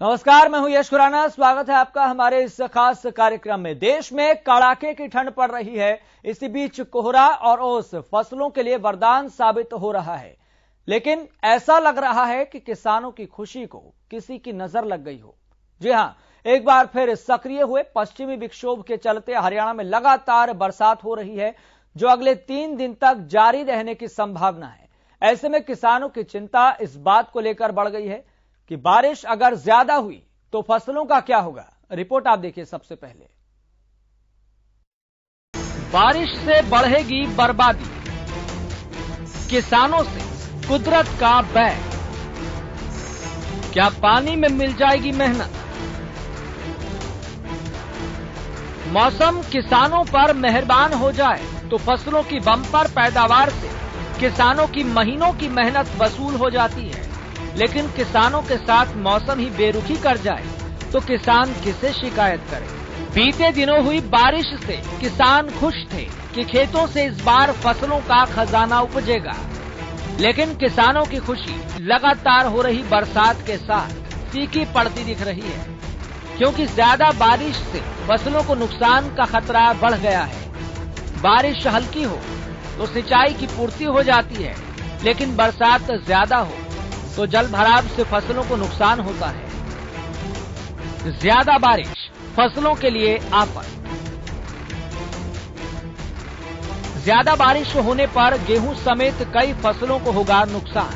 नमस्कार, मैं हूं यश खुराना। स्वागत है आपका हमारे इस खास कार्यक्रम में। देश में कड़ाके की ठंड पड़ रही है। इसी बीच कोहरा और ओस फसलों के लिए वरदान साबित हो रहा है, लेकिन ऐसा लग रहा है कि किसानों की खुशी को किसी की नजर लग गई हो। जी हां, एक बार फिर सक्रिय हुए पश्चिमी विक्षोभ के चलते हरियाणा में लगातार बरसात हो रही है, जो अगले 3 दिन तक जारी रहने की संभावना है। ऐसे में किसानों की चिंता इस बात को लेकर बढ़ गई है कि बारिश अगर ज्यादा हुई तो फसलों का क्या होगा। रिपोर्ट आप देखिए। सबसे पहले, बारिश से बढ़ेगी बर्बादी, किसानों से कुदरत का बैर, क्या पानी में मिल जाएगी मेहनत। मौसम किसानों पर मेहरबान हो जाए तो फसलों की बम्पर पैदावार से किसानों की महीनों की मेहनत वसूल हो जाती है, लेकिन किसानों के साथ मौसम ही बेरुखी कर जाए तो किसान किसे शिकायत करे। बीते दिनों हुई बारिश से किसान खुश थे कि खेतों से इस बार फसलों का खजाना उपजेगा, लेकिन किसानों की खुशी लगातार हो रही बरसात के साथ फीकी पड़ती दिख रही है, क्योंकि ज्यादा बारिश से फसलों को नुकसान का खतरा बढ़ गया है। बारिश हल्की हो तो सिंचाई की पूर्ति हो जाती है, लेकिन बरसात ज्यादा हो तो जल भराव से फसलों को नुकसान होता है। ज्यादा बारिश फसलों के लिए आफत। ज्यादा बारिश होने पर गेहूं समेत कई फसलों को होगा नुकसान।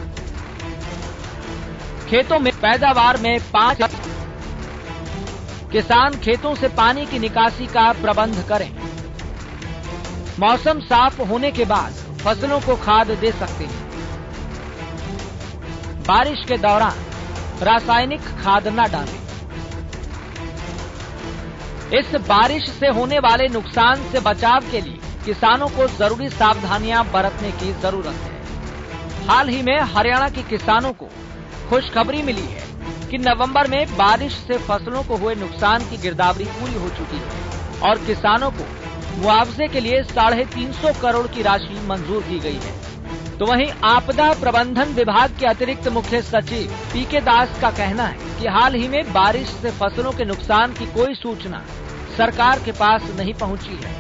खेतों में पैदावार में 5 किसान खेतों से पानी की निकासी का प्रबंध करें। मौसम साफ होने के बाद फसलों को खाद दे सकते हैं। बारिश के दौरान रासायनिक खाद न डालें। इस बारिश से होने वाले नुकसान से बचाव के लिए किसानों को जरूरी सावधानियां बरतने की जरूरत है। हाल ही में हरियाणा के किसानों को खुशखबरी मिली है कि नवंबर में बारिश से फसलों को हुए नुकसान की गिरदावरी पूरी हो चुकी है और किसानों को मुआवजे के लिए 350 करोड़ की राशि मंजूर की गई है। तो वहीं आपदा प्रबंधन विभाग के अतिरिक्त मुख्य सचिव पीके दास का कहना है कि हाल ही में बारिश से फसलों के नुकसान की कोई सूचना सरकार के पास नहीं पहुंची है।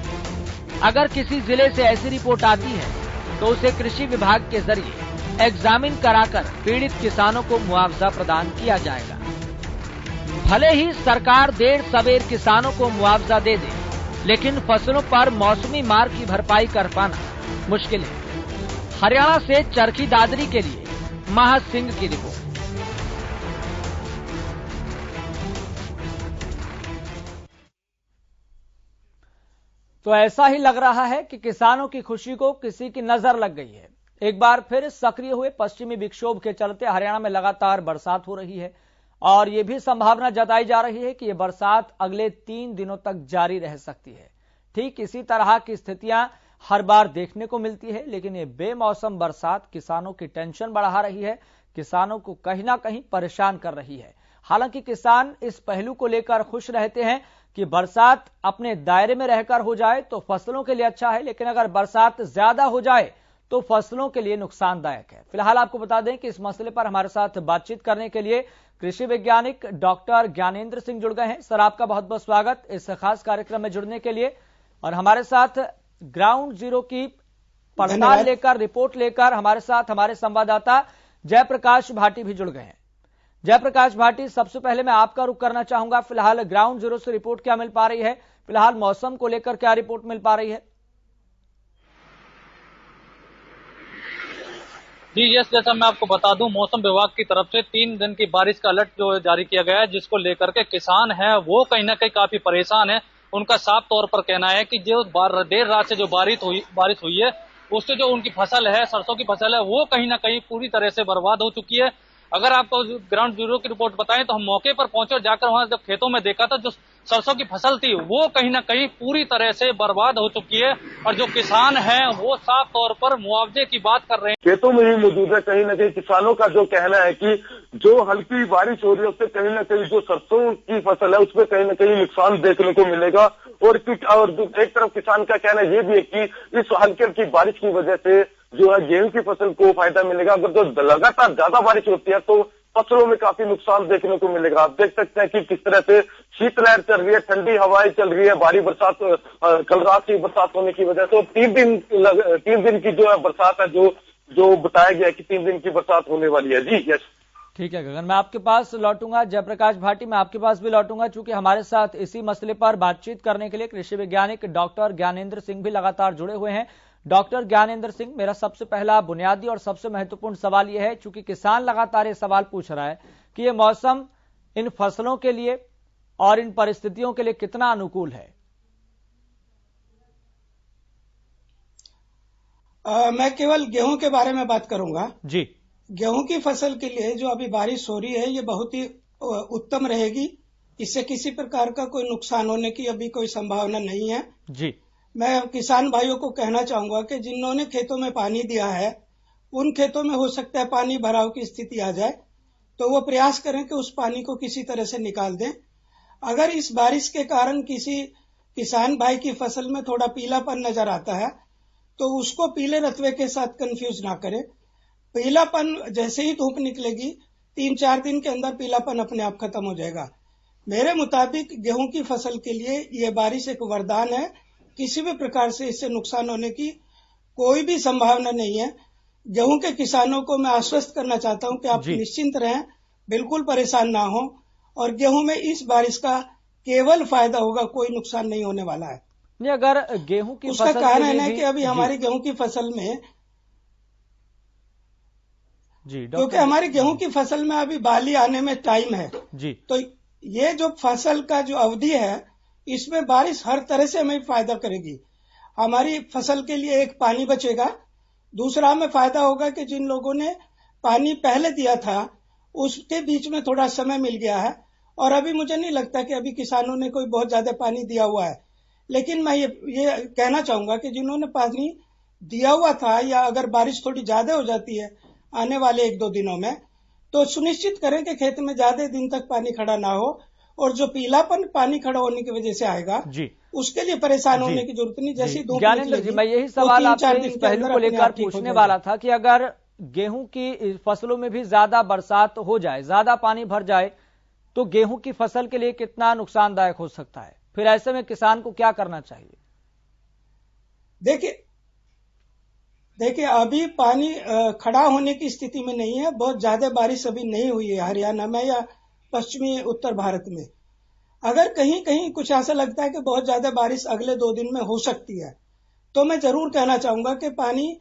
अगर किसी जिले से ऐसी रिपोर्ट आती है तो उसे कृषि विभाग के जरिए एग्जामिन कराकर पीड़ित किसानों को मुआवजा प्रदान किया जाएगा। भले ही सरकार देर सवेर किसानों को मुआवजा दे दे, लेकिन फसलों पर मौसमी मार की भरपाई कर पाना मुश्किल है। हरियाणा से चरखी दादरी के लिए महत सिंह की रिपोर्ट। तो ऐसा ही लग रहा है कि किसानों की खुशी को किसी की नजर लग गई है। एक बार फिर सक्रिय हुए पश्चिमी विक्षोभ के चलते हरियाणा में लगातार बरसात हो रही है और ये भी संभावना जताई जा रही है कि ये बरसात अगले 3 दिनों तक जारी रह सकती है। ठीक इसी तरह की स्थितियां हर बार देखने को मिलती है, लेकिन ये बेमौसम बरसात किसानों की टेंशन बढ़ा रही है, किसानों को कहीं ना कहीं परेशान कर रही है। हालांकि किसान इस पहलू को लेकर खुश रहते हैं कि बरसात अपने दायरे में रहकर हो जाए तो फसलों के लिए अच्छा है, लेकिन अगर बरसात ज्यादा हो जाए तो फसलों के लिए नुकसानदायक है। फिलहाल आपको बता दें कि इस मसले पर हमारे साथ बातचीत करने के लिए कृषि वैज्ञानिक डॉक्टर ज्ञानेंद्र सिंह जुड़ गए हैं। सर, आपका बहुत बहुत स्वागत इस खास कार्यक्रम में जुड़ने के लिए। और हमारे साथ ग्राउंड जीरो की पड़ताल लेकर, रिपोर्ट लेकर हमारे साथ हमारे संवाददाता जयप्रकाश भाटी भी जुड़ गए हैं। जयप्रकाश भाटी, सबसे पहले मैं आपका रुख करना चाहूंगा। फिलहाल ग्राउंड जीरो से रिपोर्ट क्या मिल पा रही है? फिलहाल मौसम को लेकर क्या रिपोर्ट मिल पा रही है? जी यस, जैसा मैं आपको बता दूं, मौसम विभाग की तरफ से 3 दिन की बारिश का अलर्ट जो जारी किया गया है, जिसको लेकर के किसान हैं वो कहीं ना कहीं काफी परेशान है। उनका साफ तौर पर कहना है कि जो देर रात से जो बारिश हुई है उससे जो उनकी फसल है, सरसों की फसल है, वो कहीं ना कहीं पूरी तरह से बर्बाद हो चुकी है। अगर आपको ग्राउंड जीरो की रिपोर्ट बताएं तो हम मौके पर पहुंचे और जाकर वहां जब खेतों में देखा था, जो सरसों की फसल थी वो कहीं ना कहीं पूरी तरह से बर्बाद हो चुकी है और जो किसान हैं वो साफ तौर पर मुआवजे की बात कर रहे हैं। खेतों में ही मौजूद है। कहीं ना कहीं किसानों का जो कहना है कि जो हल्की बारिश हो रही है उससे कहीं ना कहीं जो सरसों की फसल है उसमें कहीं ना कहीं नुकसान देखने को मिलेगा। और एक तरफ किसान का कहना ये भी है कि इस हल्की हल्की बारिश की वजह से जो है गेहूं की फसल को फायदा मिलेगा। अगर जो लगातार ज्यादा बारिश होती है तो फसलों में काफी नुकसान देखने को मिलेगा। आप देख सकते हैं कि किस तरह से शीतलहर चल रही है, ठंडी हवाएं चल रही है, भारी बरसात कल रात की बरसात होने की वजह से 3 दिन की जो है बरसात है, जो बताया गया है कि 3 दिन की बरसात होने वाली है। जी यस, ठीक है गगन, मैं आपके पास लौटूंगा। जयप्रकाश भाटी, मैं आपके पास भी लौटूंगा, चूंकि हमारे साथ इसी मसले पर बातचीत करने के लिए कृषि वैज्ञानिक डॉक्टर ज्ञानेंद्र सिंह भी लगातार जुड़े हुए हैं। डॉक्टर ज्ञानेंद्र सिंह, मेरा सबसे पहला बुनियादी और सबसे महत्वपूर्ण सवाल यह है, चूंकि किसान लगातार ये सवाल पूछ रहा है कि ये मौसम इन फसलों के लिए और इन परिस्थितियों के लिए कितना अनुकूल है? मैं केवल गेहूं के बारे में बात करूंगा जी। गेहूं की फसल के लिए जो अभी बारिश हो रही है ये बहुत ही उत्तम रहेगी। इससे किसी प्रकार का कोई नुकसान होने की अभी कोई संभावना नहीं है जी। मैं किसान भाइयों को कहना चाहूंगा कि जिन्होंने खेतों में पानी दिया है, उन खेतों में हो सकता है पानी भराव की स्थिति आ जाए, तो वो प्रयास करें कि उस पानी को किसी तरह से निकाल दें। अगर इस बारिश के कारण किसी किसान भाई की फसल में थोड़ा पीलापन नजर आता है, तो उसको पीले रतवे के साथ कंफ्यूज ना करें। पीलापन जैसे ही धूप निकलेगी 3-4 दिन के अंदर पीलापन अपने आप खत्म हो जाएगा। मेरे मुताबिक गेहूं की फसल के लिए ये बारिश एक वरदान है। किसी भी प्रकार से इससे नुकसान होने की कोई भी संभावना नहीं है। गेहूं के किसानों को मैं आश्वस्त करना चाहता हूं कि आप निश्चिंत रहें, बिल्कुल परेशान ना हो, और गेहूं में इस बारिश का केवल फायदा होगा, कोई नुकसान नहीं होने वाला है। नहीं, अगर गेहूं की उसका फसल कारण है कि अभी हमारी गेहूं की फसल में क्योंकि हमारी गेहूं की फसल में अभी बाली आने में टाइम है जी, तो ये जो फसल का जो अवधि है इसमें बारिश हर तरह से हमें फायदा करेगी। हमारी फसल के लिए एक पानी बचेगा, दूसरा हमें फायदा होगा कि जिन लोगों ने पानी पहले दिया था उसके बीच में थोड़ा समय मिल गया है, और अभी मुझे नहीं लगता कि अभी किसानों ने कोई बहुत ज्यादा पानी दिया हुआ है। लेकिन मैं ये कहना चाहूंगा कि जिन्होंने पानी दिया हुआ था, या अगर बारिश थोड़ी ज्यादा हो जाती है आने वाले 1-2 दिनों में, तो सुनिश्चित करें कि खेत में ज्यादा दिन तक पानी खड़ा ना हो, और जो पीलापन पानी खड़ा होने की वजह से आएगा जी, उसके लिए परेशान होने की जरूरत नहीं। जैसी धूप ज्ञानेंद्र जी, मैं यही सवाल आपसे इस पहलू को लेकर पूछने वाला था कि अगर गेहूं की फसलों में भी ज्यादा बरसात हो जाए, ज्यादा पानी भर जाए, तो गेहूं की फसल के लिए कितना नुकसानदायक हो सकता है? फिर ऐसे में किसान को क्या करना चाहिए? देखिए अभी पानी खड़ा होने की स्थिति में नहीं है। बहुत ज्यादा बारिश अभी नहीं हुई है हरियाणा में या पश्चिमी उत्तर भारत में। अगर कहीं कहीं कुछ ऐसा लगता है कि बहुत ज्यादा बारिश अगले 2 दिन में हो सकती है, तो मैं जरूर कहना चाहूंगा कि पानी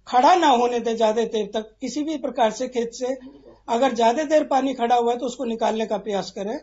खड़ा ना होने दे ज्यादा देर तक। किसी भी प्रकार से खेत से अगर ज्यादा देर पानी खड़ा हुआ है तो उसको निकालने का प्रयास करें।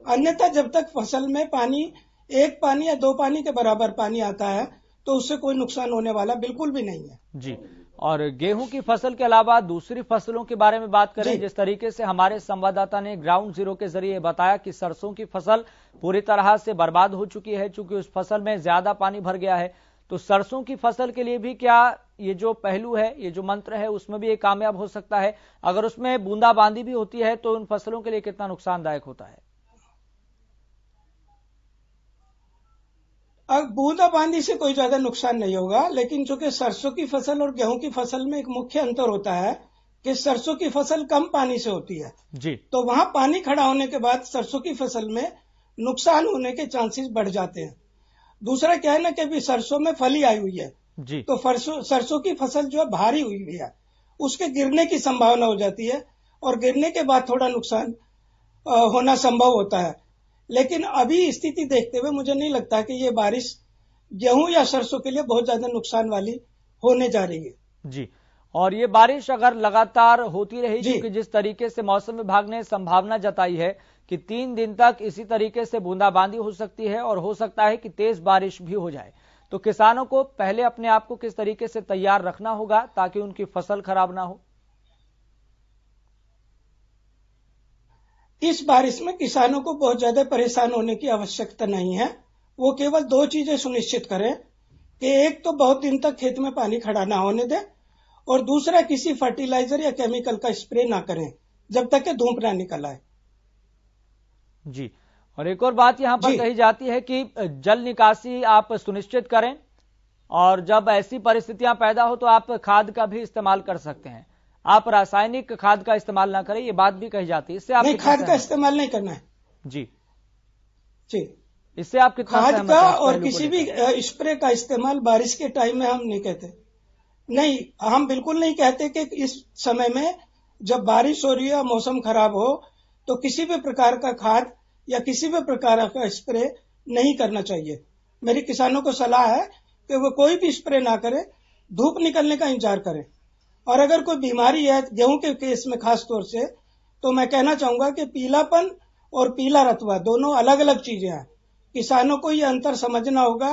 अन्यथा जब तक फसल में पानी 1 पानी या 2 पानी के बराबर पानी आता है तो उससे कोई नुकसान होने वाला बिल्कुल भी नहीं है जी। और गेहूं की फसल के अलावा दूसरी फसलों के बारे में बात करें, जिस तरीके से हमारे संवाददाता ने ग्राउंड जीरो के जरिए बताया कि सरसों की फसल पूरी तरह से बर्बाद हो चुकी है, चूंकि उस फसल में ज्यादा पानी भर गया है। तो सरसों की फसल के लिए भी क्या ये जो पहलू है, ये जो मंत्र है, उसमें भी ये कामयाब हो सकता है? अगर उसमें बूंदाबांदी भी होती है तो उन फसलों के लिए कितना नुकसानदायक होता है? अब बूंदाबांदी से कोई ज्यादा नुकसान नहीं होगा, लेकिन चूंकि सरसों की फसल और गेहूं की फसल में एक मुख्य अंतर होता है कि सरसों की फसल कम पानी से होती है जी, तो वहां पानी खड़ा होने के बाद सरसों की फसल में नुकसान होने के चांसेस बढ़ जाते हैं। दूसरा क्या है ना कि अभी सरसों में फली आई हुई है जी, तो सरसों की फसल जो है भारी हुई है, उसके गिरने की संभावना हो जाती है, और गिरने के बाद थोड़ा नुकसान होना संभव होता है। लेकिन अभी स्थिति देखते हुए मुझे नहीं लगता कि ये बारिश गेहूं या सरसों के लिए बहुत ज्यादा नुकसान वाली होने जा रही है जी। और ये बारिश अगर लगातार होती रही, क्योंकि जिस तरीके से मौसम विभाग ने संभावना जताई है कि 3 दिन तक इसी तरीके से बूंदाबांदी हो सकती है और हो सकता है कि तेज बारिश भी हो जाए, तो किसानों को पहले अपने आप को किस तरीके से तैयार रखना होगा ताकि उनकी फसल खराब ना हो? इस बारिश में किसानों को बहुत ज्यादा परेशान होने की आवश्यकता नहीं है। वो केवल 2 चीजें सुनिश्चित करें कि एक तो बहुत दिन तक खेत में पानी खड़ा ना होने दें, और दूसरा किसी फर्टिलाइजर या केमिकल का स्प्रे ना करें जब तक कि धूप ना निकल आए जी। और एक और बात यहां पर कही जाती है कि जल निकासी आप सुनिश्चित करें, और जब ऐसी परिस्थितियां पैदा हो तो आप खाद का भी इस्तेमाल कर सकते हैं। आप रासायनिक खाद का इस्तेमाल ना करें, ये बात भी कही जाती है। इससे आप नहीं, खाद का इस्तेमाल नहीं करना है जी जी। इससे आप कितना खाद सहमत का हैं इस और पहलू को किसी भी लेकर? स्प्रे का इस्तेमाल बारिश के टाइम में हम नहीं कहते। नहीं, हम बिल्कुल नहीं कहते कि इस समय में जब बारिश हो रही है, मौसम खराब हो, तो किसी भी प्रकार का खाद या किसी भी प्रकार का स्प्रे नहीं करना चाहिए। मेरी किसानों को सलाह है कि वो कोई भी स्प्रे ना करें, धूप निकलने का इंतजार करें। और अगर कोई बीमारी है गेहूं के केस में खास तौर से, तो मैं कहना चाहूंगा कि पीलापन और पीला रतुआ दोनों अलग अलग चीजें हैं। किसानों को ये अंतर समझना होगा।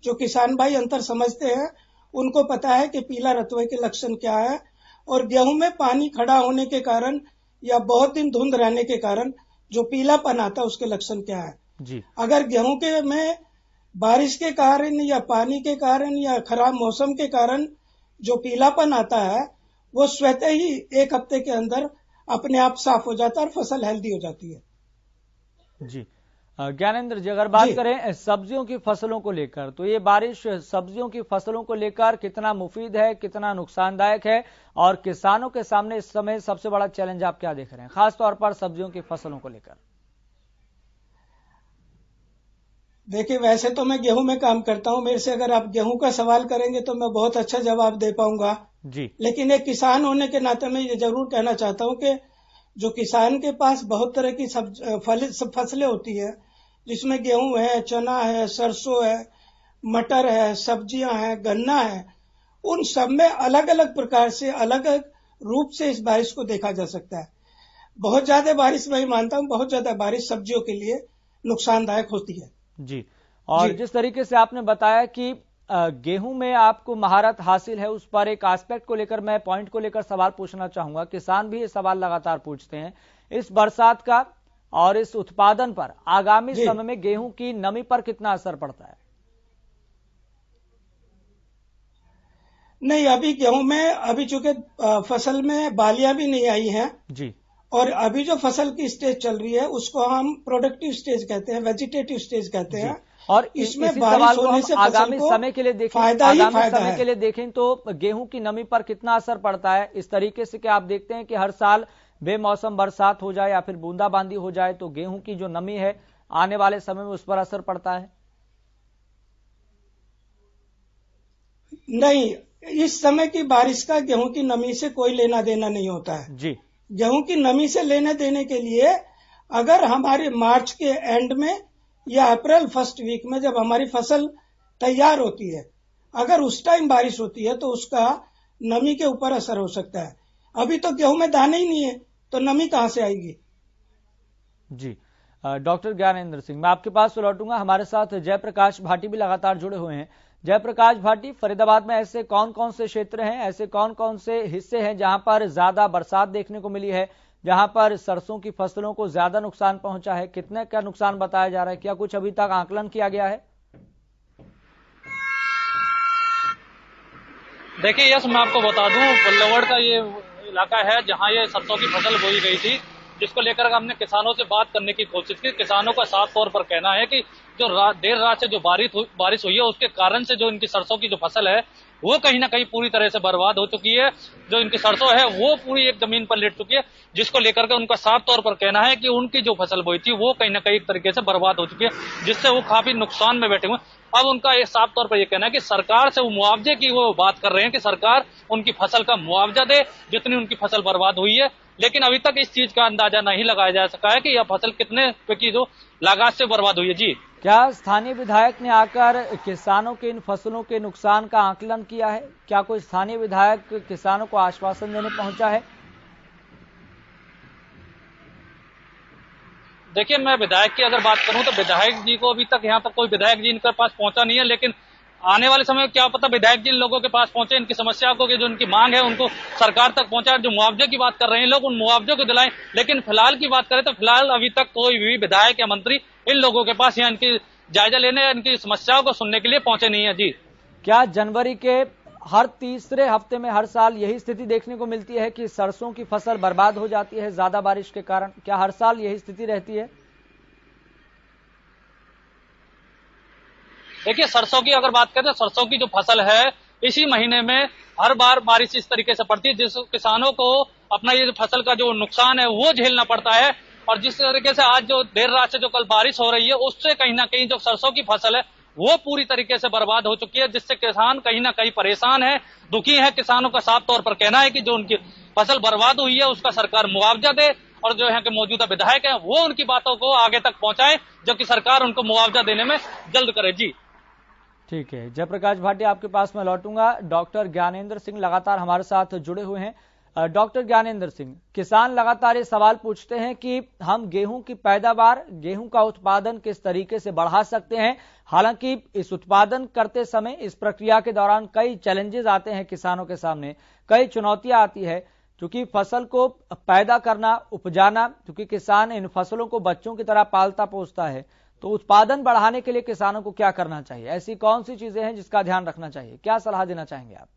जो किसान भाई अंतर समझते हैं उनको पता है कि पीला रतुए के लक्षण क्या है और गेहूं में पानी खड़ा होने के कारण या बहुत दिन धुंध रहने के कारण जो पीलापन आता है उसके लक्षण क्या है जी। अगर गेहूं के में बारिश के कारण या पानी के कारण या खराब मौसम के कारण जो पीलापन आता है वो स्वतः ही एक हफ्ते के अंदर अपने आप साफ हो जाता है और फसल हेल्दी हो जाती है। जी ज्ञानेंद्र जी, अगर बात करें सब्जियों की फसलों को लेकर, तो ये बारिश सब्जियों की फसलों को लेकर कितना मुफीद है, कितना नुकसानदायक है, और किसानों के सामने इस समय सबसे बड़ा चैलेंज आप क्या देख रहे हैं, खासतौर पर सब्जियों की फसलों को लेकर? देखिए, वैसे तो मैं गेहूं में काम करता हूं, मेरे से अगर आप गेहूं का सवाल करेंगे तो मैं बहुत अच्छा जवाब दे पाऊंगा जी। लेकिन एक किसान होने के नाते मैं ये जरूर कहना चाहता हूं कि जो किसान के पास बहुत तरह की फसलें होती है, जिसमें गेहूं है, चना है, सरसों है, मटर है, सब्जियां हैं, गन्ना है, उन सब में अलग अलग प्रकार से अलग अलग रूप से इस बारिश को देखा जा सकता है। बहुत ज्यादा बारिश मैं मानता हूं, बहुत ज्यादा बारिश सब्जियों के लिए नुकसानदायक होती है। जी। और जिस तरीके से आपने बताया कि गेहूं में आपको महारत हासिल है, उस पर एक एस्पेक्ट को लेकर मैं पॉइंट को लेकर सवाल पूछना चाहूंगा। किसान भी ये सवाल लगातार पूछते हैं इस बरसात का और इस उत्पादन पर आगामी समय में गेहूं की नमी पर कितना असर पड़ता है? नहीं, अभी गेहूं में अभी चूंकि फसल में बालियां भी नहीं आई हैं जी, और अभी जो फसल की स्टेज चल रही है उसको हम प्रोडक्टिव स्टेज कहते हैं, वेजिटेटिव स्टेज कहते हैं। और इसमें इसी बारिश सवाल को होने हम से आगामी समय के लिए देखें, आगामी समय के लिए देखें तो गेहूं की नमी पर कितना असर पड़ता है? इस तरीके से कि आप देखते हैं कि हर साल बेमौसम बरसात हो जाए या फिर बूंदाबांदी हो जाए तो गेहूं की जो नमी है आने वाले समय में उस पर असर पड़ता है? नहीं, इस समय की बारिश का गेहूं की नमी से कोई लेना देना नहीं होता है जी। गेहूं की नमी से लेने देने के लिए अगर हमारे मार्च के एंड में या अप्रैल फर्स्ट वीक में जब हमारी फसल तैयार होती है, अगर उस टाइम बारिश होती है तो उसका नमी के ऊपर असर हो सकता है। अभी तो गेहूं में दाने ही नहीं है तो नमी कहां से आएगी? जी। डॉक्टर ज्ञानेंद्र सिंह, मैं आपके पास लौटूंगा। हमारे साथ जयप्रकाश भाटी भी लगातार जुड़े हुए हैं। जयप्रकाश भाटी, फरीदाबाद में ऐसे कौन कौन से क्षेत्र हैं, ऐसे कौन कौन से हिस्से हैं जहां पर ज्यादा बरसात देखने को मिली है, जहां पर सरसों की फसलों को ज्यादा नुकसान पहुंचा है? कितने का नुकसान बताया जा रहा है? क्या कुछ अभी तक आकलन किया गया है? देखिए यस, मैं आपको बता दूं, बल्लवड़ का ये इलाका है जहां ये सरसों की फसल बोई गई थी, जिसको लेकर हमने किसानों से बात करने की कोशिश की। किसानों का साफ तौर पर कहना है कि जो देर रात से जो बारिश हुई है उसके कारण से जो इनकी सरसों की जो फसल है वो कहीं ना कहीं पूरी तरह से बर्बाद हो चुकी है। जो इनकी सरसों है वो पूरी एक जमीन पर लेट चुकी है, जिसको लेकर के उनका साफ तौर पर कहना है कि उनकी जो फसल बोई थी वो कहीं ना कहीं एक तरीके से बर्बाद हो चुकी है, जिससे वो काफी नुकसान में बैठे हुए। अब उनका एक साफ तौर पर यह कहना है कि सरकार से वो मुआवजे की वो बात कर रहे हैं कि सरकार उनकी फसल का मुआवजा दे जितनी उनकी फसल बर्बाद हुई है, लेकिन अभी तक इस चीज का अंदाजा नहीं लगाया जा सका है कि यह फसल कितने की जो लागत से बर्बाद हुई है। जी, क्या स्थानीय विधायक ने आकर किसानों के इन फसलों के नुकसान का आकलन किया है? क्या कोई स्थानीय विधायक किसानों को आश्वासन देने पहुंचा है? देखिए, मैं विधायक की अगर बात करूं तो विधायक जी को अभी तक यहाँ तक कोई विधायक जी इनके पास पहुंचा नहीं है, लेकिन आने वाले समय में क्या पता विधायक जी इन लोगों के पास पहुंचे, इनकी समस्या को जो उनकी मांग है उनको सरकार तक पहुंचाए। जो मुआवजे की बात कर रहे हैं लोग, उन मुआवजे को दिलाएं। लेकिन फिलहाल की बात करें तो फिलहाल अभी तक कोई भी विधायक या मंत्री इन लोगों के पास यहाँ इनकी जायजा लेने या इनकी समस्याओं को सुनने के लिए पहुंचे नहीं है। जी, क्या जनवरी के हर तीसरे हफ्ते में हर साल यही स्थिति देखने को मिलती है कि सरसों की फसल बर्बाद हो जाती है ज्यादा बारिश के कारण? क्या हर साल यही स्थिति रहती है? देखिए, सरसों की अगर बात करें तो सरसों की जो फसल है इसी महीने में हर बार बारिश इस तरीके से पड़ती है जिस किसानों को अपना ये फसल का जो नुकसान है वो झेलना पड़ता है। और जिस तरीके से आज जो देर रात से जो कल बारिश हो रही है उससे कहीं ना कहीं जो सरसों की फसल है वो पूरी तरीके से बर्बाद हो चुकी है, जिससे किसान कहीं ना कहीं परेशान है, दुखी है। किसानों का साफ तौर पर कहना है कि जो उनकी फसल बर्बाद हुई है उसका सरकार मुआवजा दे और जो यहाँ के मौजूदा विधायक हैं वो उनकी बातों को आगे तक पहुंचाएं, जबकि सरकार उनको मुआवजा देने में जल्द करे। जी ठीक है, जयप्रकाश भाटिया आपके पास मैं लौटूंगा। डॉक्टर ज्ञानेंद्र सिंह लगातार हमारे साथ जुड़े हुए हैं। डॉक्टर ज्ञानेंद्र सिंह, किसान लगातार ये सवाल पूछते हैं कि हम गेहूं की पैदावार, गेहूं का उत्पादन किस तरीके से बढ़ा सकते हैं। हालांकि इस उत्पादन करते समय, इस प्रक्रिया के दौरान कई चैलेंजेस आते हैं किसानों के सामने, कई चुनौतियां आती है, क्योंकि फसल को पैदा करना, उपजाना, क्योंकि किसान इन फसलों को बच्चों की तरह पालता पोसता है, तो उत्पादन बढ़ाने के लिए किसानों को क्या करना चाहिए? ऐसी कौन सी चीजें हैं जिसका ध्यान रखना चाहिए? क्या सलाह देना चाहेंगे आप?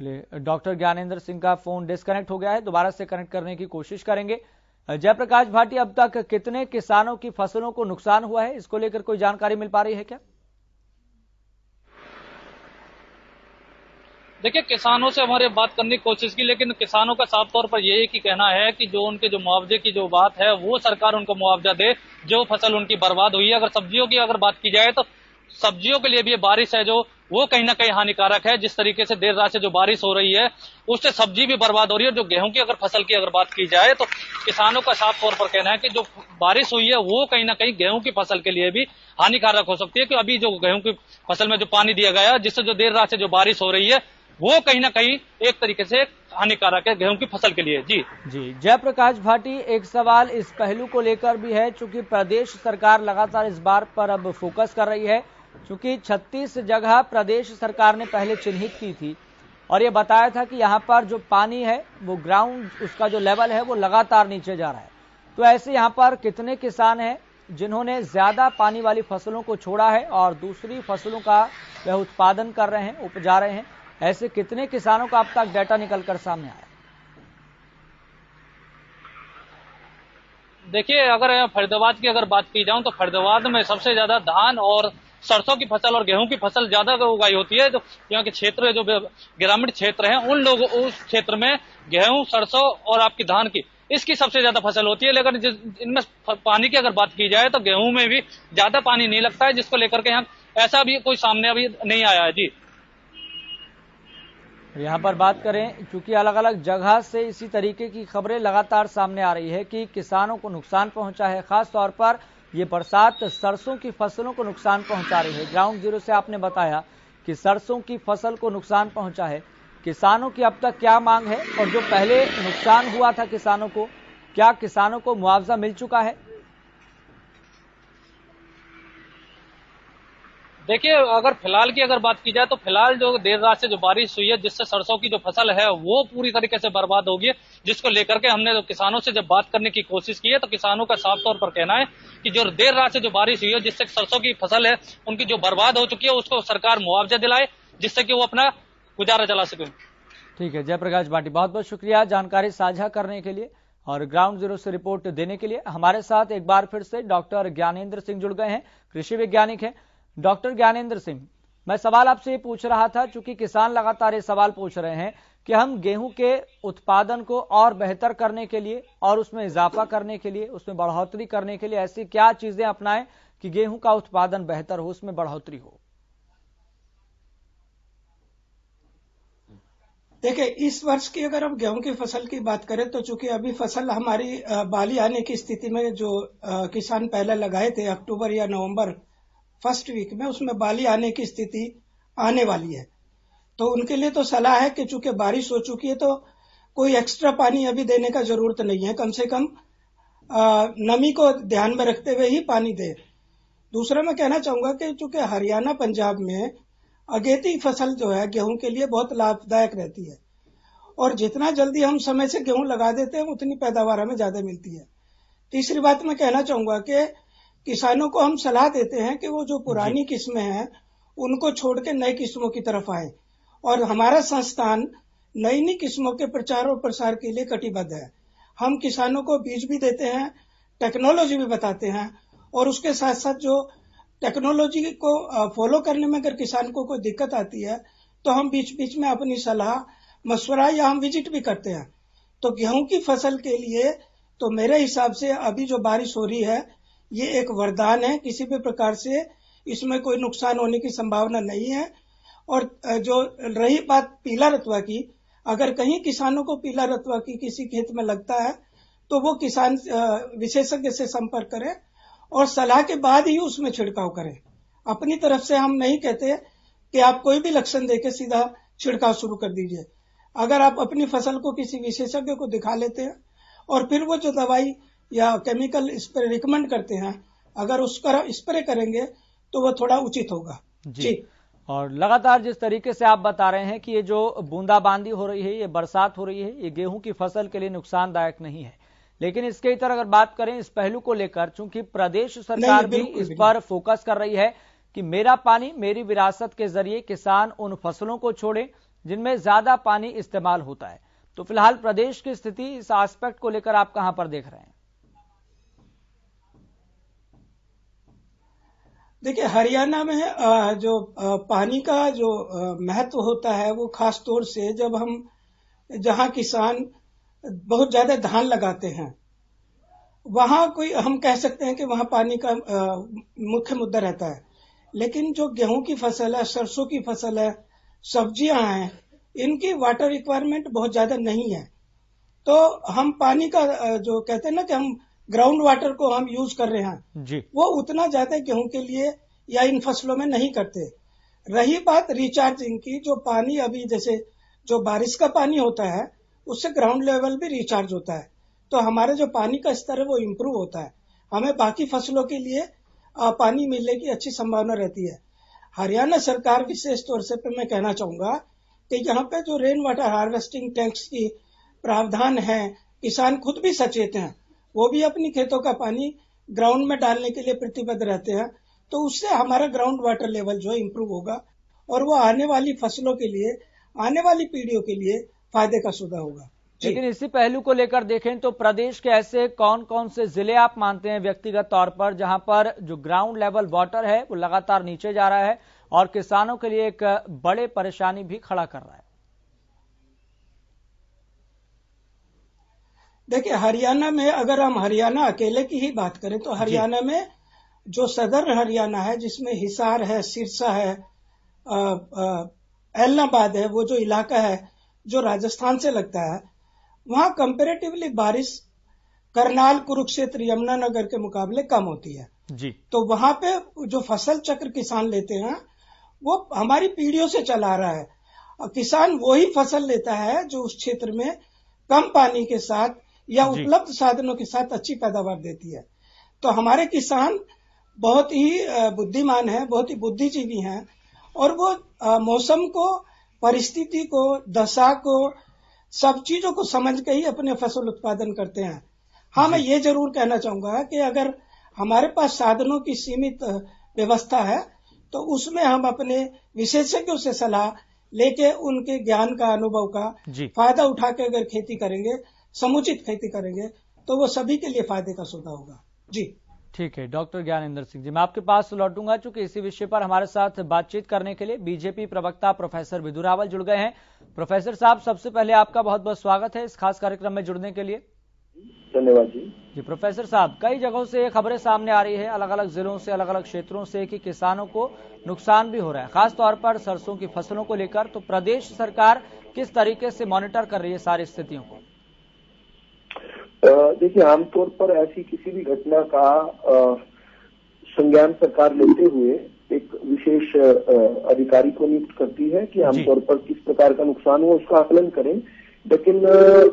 चलिए, डॉक्टर ज्ञानेंद्र सिंह का फोन डिस्कनेक्ट हो गया है, दोबारा से कनेक्ट करने की कोशिश करेंगे। जयप्रकाश भाटिया, अब तक कितने किसानों की फसलों को नुकसान हुआ है, इसको लेकर कोई जानकारी मिल पा रही है क्या? देखिए, किसानों से हमारे बात करने की कोशिश की, लेकिन किसानों का साफ तौर पर यही की कहना है कि जो उनके जो मुआवजे की जो बात है वो सरकार उनको मुआवजा दे जो फसल उनकी बर्बाद हुई है। अगर सब्जियों की अगर बात की जाए तो सब्जियों के लिए भी ये बारिश है जो वो कहीं ना कहीं हानिकारक है। जिस तरीके से देर रात से जो बारिश हो रही है उससे सब्जी भी बर्बाद हो रही है। जो गेहूं की अगर फसल की अगर बात की जाए तो किसानों का साफ तौर पर कहना है कि जो बारिश हुई है वो कहीं ना कहीं गेहूं की फसल के लिए भी हानिकारक हो सकती है, कि अभी जो गेहूं की फसल में जो पानी दिया गया है जिससे जो देर रात से जो बारिश हो रही है वो कहीं ना कहीं एक तरीके से हानिकारक है गेहूं की फसल के लिए। जी जयप्रकाश भाटी, एक सवाल इस पहलू को लेकर भी है, चूंकि प्रदेश सरकार लगातार इस बार पर अब फोकस कर रही है, चूंकि 36 जगह प्रदेश सरकार ने पहले चिन्हित की थी और ये बताया था कि यहाँ पर जो पानी है वो ग्राउंड, उसका जो लेवल है वो लगातार नीचे जा रहा है। तो ऐसे यहाँ पर कितने किसान हैं जिन्होंने ज्यादा पानी वाली फसलों को छोड़ा है और दूसरी फसलों का वह उत्पादन कर रहे हैं, उपजा रहे हैं? ऐसे कितने किसानों का अब तक डाटा निकलकर सामने आया? देखिए, अगर फरीदाबाद की अगर बात की जाऊं तो फरीदाबाद में सबसे ज्यादा धान और सरसों की फसल और गेहूं की फसल ज्यादा उगाई होती है। जो यहाँ के क्षेत्र, जो ग्रामीण क्षेत्र हैं, उन लोगों उस क्षेत्र में गेहूं, सरसों और आपकी धान की इसकी सबसे ज्यादा फसल होती है। लेकिन इनमें पानी की अगर बात की जाए तो गेहूं में भी ज्यादा पानी नहीं लगता है, जिसको लेकर के यहाँ ऐसा भी कोई सामने अभी नहीं आया है। जी यहाँ पर बात करें, क्योंकि अलग अलग जगह से इसी तरीके की खबरें लगातार सामने आ रही है कि किसानों को नुकसान पहुंचा है, खास तौर पर ये बरसात सरसों की फसलों को नुकसान पहुंचा रही है। ग्राउंड जीरो से आपने बताया कि सरसों की फसल को नुकसान पहुंचा है। किसानों की अब तक क्या मांग है और जो पहले नुकसान हुआ था किसानों को, क्या किसानों को मुआवजा मिल चुका है? देखिए, अगर फिलहाल की अगर बात की जाए तो फिलहाल जो देर रात से जो बारिश हुई है जिससे सरसों की जो फसल है वो पूरी तरीके से बर्बाद होगी, जिसको लेकर के हमने जो किसानों से जब बात करने की कोशिश की है तो किसानों का साफ तौर पर कहना है कि जो देर रात से जो बारिश हुई है जिससे सरसों की फसल है उनकी जो बर्बाद हो चुकी है उसको सरकार मुआवजा दिलाए, जिससे कि वो अपना गुजारा चला सके। ठीक है जयप्रकाश भाटी, बहुत बहुत शुक्रिया जानकारी साझा करने के लिए और ग्राउंड जीरो से रिपोर्ट देने के लिए। हमारे साथ एक बार फिर से डॉक्टर ज्ञानेंद्र सिंह जुड़ गए हैं, कृषि वैज्ञानिक हैं। डॉक्टर ज्ञानेंद्र सिंह, मैं सवाल आपसे ये पूछ रहा था, चूंकि किसान लगातार ये सवाल पूछ रहे हैं कि हम गेहूं के उत्पादन को और बेहतर करने के लिए और उसमें इजाफा करने के लिए, उसमें बढ़ोतरी करने के लिए ऐसी क्या चीजें अपनाएं कि गेहूं का उत्पादन बेहतर हो, उसमें बढ़ोतरी हो? देखिए, इस वर्ष की अगर हम गेहूं की फसल की बात करें तो चूंकि अभी फसल हमारी बाली आने की स्थिति में, जो किसान पहले लगाए थे अक्टूबर या नवंबर फर्स्ट वीक में, उसमें बाली आने की स्थिति आने वाली है। तो उनके लिए तो सलाह है कि चूंकि बारिश हो चुकी है तो कोई एक्स्ट्रा पानी अभी देने का जरूरत नहीं है, कम से कम नमी को ध्यान में रखते हुए ही पानी दे। दूसरा मैं कहना चाहूंगा कि चूंकि हरियाणा पंजाब में अगेती फसल जो है गेहूं के लिए बहुत लाभदायक रहती है और जितना जल्दी हम समय से गेहूं लगा देते हैं उतनी पैदावार हमें ज्यादा मिलती है। तीसरी बात मैं कहना चाहूंगा कि किसानों को हम सलाह देते हैं कि वो जो पुरानी किस्में हैं उनको छोड़ के नई किस्मों की तरफ आए और हमारा संस्थान नई नई किस्मों के प्रचार और प्रसार के लिए कटिबद्ध है। हम किसानों को बीज भी देते हैं, टेक्नोलॉजी भी बताते हैं और उसके साथ साथ जो टेक्नोलॉजी को फॉलो करने में अगर किसान को कोई दिक्कत आती है तो हम बीच बीच में अपनी सलाह मशवरा या हम विजिट भी करते हैं। तो गेहूं की फसल के लिए तो मेरे हिसाब से अभी जो बारिश हो रही है ये एक वरदान है, किसी भी प्रकार से इसमें कोई नुकसान होने की संभावना नहीं है। और जो रही बात पीला रतुआ की, अगर कहीं किसानों को पीला रतुआ की किसी खेत में लगता है तो वो किसान विशेषज्ञ से संपर्क करें और सलाह के बाद ही उसमें छिड़काव करें। अपनी तरफ से हम नहीं कहते कि आप कोई भी लक्षण देके सीधा छिड़काव शुरू कर दीजिए। अगर आप अपनी फसल को किसी विशेषज्ञ को दिखा लेते हैं और फिर वो जो दवाई या केमिकल स्प्रे रिकमेंड करते हैं अगर उसका स्प्रे करेंगे तो वो थोड़ा उचित होगा। जी। और लगातार जिस तरीके से आप बता रहे हैं कि ये जो बूंदाबांदी हो रही है, ये बरसात हो रही है, ये गेहूं की फसल के लिए नुकसानदायक नहीं है, लेकिन इसके इतर अगर बात करें इस पहलू को लेकर, चूंकि प्रदेश सरकार भी इस पर फोकस कर रही है कि मेरा पानी मेरी विरासत के जरिए किसान उन फसलों को छोड़े जिनमें ज्यादा पानी इस्तेमाल होता है, तो फिलहाल प्रदेश की स्थिति इस एस्पेक्ट को लेकर आप कहां पर देख रहे हैं? देखिए, हरियाणा में जो पानी का जो महत्व होता है वो खास तौर से जब हम जहां किसान बहुत ज्यादा धान लगाते हैं वहां कोई हम कह सकते हैं कि वहां पानी का मुख्य मुद्दा रहता है। लेकिन जो गेहूं की फसल है, सरसों की फसल है, सब्जियां हैं, इनकी वाटर रिक्वायरमेंट बहुत ज्यादा नहीं है। तो हम पानी का जो कहते हैं ना कि हम ग्राउंड वाटर को हम यूज कर रहे हैं जी, वो उतना ज्यादा गेहूं के लिए या इन फसलों में नहीं करते। रही बात रिचार्जिंग की, जो पानी अभी जैसे जो बारिश का पानी होता है उससे ग्राउंड लेवल भी रिचार्ज होता है, तो हमारे जो पानी का स्तर है वो इम्प्रूव होता है, हमें बाकी फसलों के लिए पानी मिलने की अच्छी संभावना रहती है। हरियाणा सरकार विशेष तौर से मैं कहना चाहूंगा कि यहाँ पे जो रेन वाटर हार्वेस्टिंग टैंक्स की प्रावधान है, किसान खुद भी सचेत हैं, वो भी अपनी खेतों का पानी ग्राउंड में डालने के लिए प्रतिबद्ध रहते हैं। तो उससे हमारा ग्राउंड वाटर लेवल जो है इम्प्रूव होगा और वो आने वाली फसलों के लिए, आने वाली पीढ़ियों के लिए फायदे का सौदा होगा। लेकिन इसी पहलू को लेकर देखें तो प्रदेश के ऐसे कौन कौन से जिले आप मानते हैं व्यक्तिगत तौर पर जहां पर जो ग्राउंड लेवल वाटर है वो लगातार नीचे जा रहा है और किसानों के लिए एक बड़े परेशानी भी खड़ा कर रहा है? देखिए, हरियाणा में अगर हम हरियाणा अकेले की ही बात करें तो हरियाणा में जो सदर हरियाणा है जिसमें हिसार है, सिरसा है, एलनाबाद है, वो जो इलाका है जो राजस्थान से लगता है, वहां कंपेरेटिवली बारिश करनाल, कुरुक्षेत्र, यमुनानगर के मुकाबले कम होती है जी। तो वहां पे जो फसल चक्र किसान लेते हैं वो हमारी पीढ़ियों से चला आ रहा है। किसान वही फसल लेता है जो उस क्षेत्र में कम पानी के साथ या उपलब्ध साधनों के साथ अच्छी पैदावार देती है। तो हमारे किसान बहुत ही बुद्धिमान हैं, बहुत ही बुद्धिजीवी हैं और वो मौसम को, परिस्थिति को, दशा को, सब चीजों को समझ के ही अपने फसल उत्पादन करते हैं। हाँ, मैं ये जरूर कहना चाहूंगा कि अगर हमारे पास साधनों की सीमित व्यवस्था है तो उसमें हम अपने विशेषज्ञों से सलाह लेके उनके ज्ञान का, अनुभव का फायदा उठा के अगर खेती करेंगे, समुचित खेती करेंगे तो वो सभी के लिए फायदे का सौदा होगा। जी ठीक है डॉक्टर ज्ञानेंद्र सिंह जी, मैं आपके पास लौटूंगा चूंकि इसी विषय पर हमारे साथ बातचीत करने के लिए बीजेपी प्रवक्ता प्रोफेसर विधु रावल जुड़ गए हैं। प्रोफेसर साहब, सबसे पहले आपका बहुत बहुत स्वागत है इस खास कार्यक्रम में जुड़ने के लिए। धन्यवाद जी। जी प्रोफेसर साहब, कई जगहों से ये खबरें सामने आ रही है, अलग अलग जिलों से, अलग अलग क्षेत्रों से, कि किसानों को नुकसान भी हो रहा है, खासतौर पर सरसों की फसलों को लेकर। तो प्रदेश सरकार किस तरीके से मॉनिटर कर रही है सारी स्थितियों को? देखिए, आमतौर पर ऐसी किसी भी घटना का संज्ञान सरकार लेते हुए एक विशेष अधिकारी को नियुक्त करती है कि आमतौर पर किस प्रकार का नुकसान हुआ उसका आकलन करें। लेकिन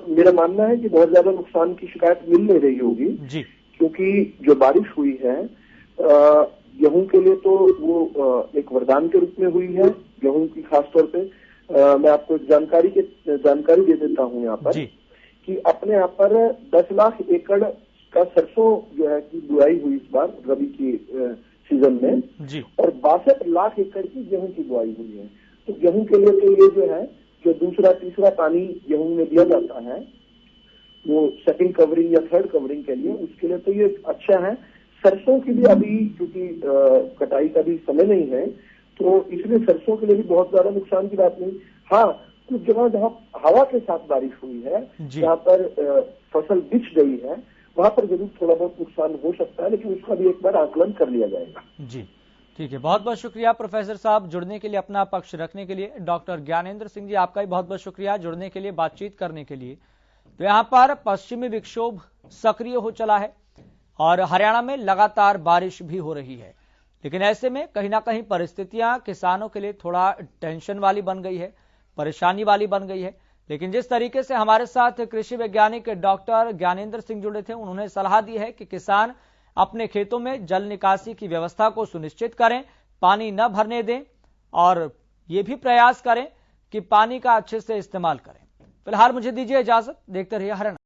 मेरा मानना है कि बहुत ज्यादा नुकसान की शिकायत मिल नहीं रही होगी क्योंकि जो बारिश हुई है गेहूं के लिए तो वो एक वरदान के रूप में हुई है। गेहूं की खासतौर पे मैं आपको जानकारी दे देता हूं यहाँ पर कि अपने यहाँ पर 10 लाख एकड़ का सरसों जो है की बुआई हुई इस बार रबी की सीजन में और 62 लाख एकड़ की गेहूं की बुआई हुई है। तो गेहूं के लिए तो ये जो है जो दूसरा तीसरा पानी गेहूं में दिया जाता है वो सेकंड कवरिंग या थर्ड कवरिंग के लिए, उसके लिए तो ये अच्छा है। सरसों की भी अभी क्योंकि कटाई का भी समय नहीं है, तो इसलिए सरसों के लिए भी बहुत ज्यादा नुकसान की बात नहीं। हाँ, कुछ जगह जहाँ हवा के साथ बारिश हुई है, जहाँ पर फसल बिछ गई है, वहां पर जरूर थोड़ा बहुत नुकसान हो सकता है, लेकिन उसका भी एक बार आकलन कर लिया जाएगा। जी ठीक है, बहुत बहुत शुक्रिया प्रोफेसर साहब जुड़ने के लिए, अपना पक्ष रखने के लिए। डॉक्टर ज्ञानेंद्र सिंह जी, आपका भी बहुत बहुत शुक्रिया जुड़ने के लिए, बातचीत करने के लिए। तो यहाँ पर पश्चिमी विक्षोभ सक्रिय हो चला है और हरियाणा में लगातार बारिश भी हो रही है, लेकिन ऐसे में कहीं ना कहीं परिस्थितियां किसानों के लिए थोड़ा टेंशन वाली बन गई है, परेशानी वाली बन गई है। लेकिन जिस तरीके से हमारे साथ कृषि वैज्ञानिक डॉक्टर ज्ञानेंद्र सिंह जुड़े थे, उन्होंने सलाह दी है कि किसान अपने खेतों में जल निकासी की व्यवस्था को सुनिश्चित करें, पानी न भरने दें और ये भी प्रयास करें कि पानी का अच्छे से इस्तेमाल करें। फिलहाल मुझे दीजिए इजाजत, देखते रहिए हरियाणा।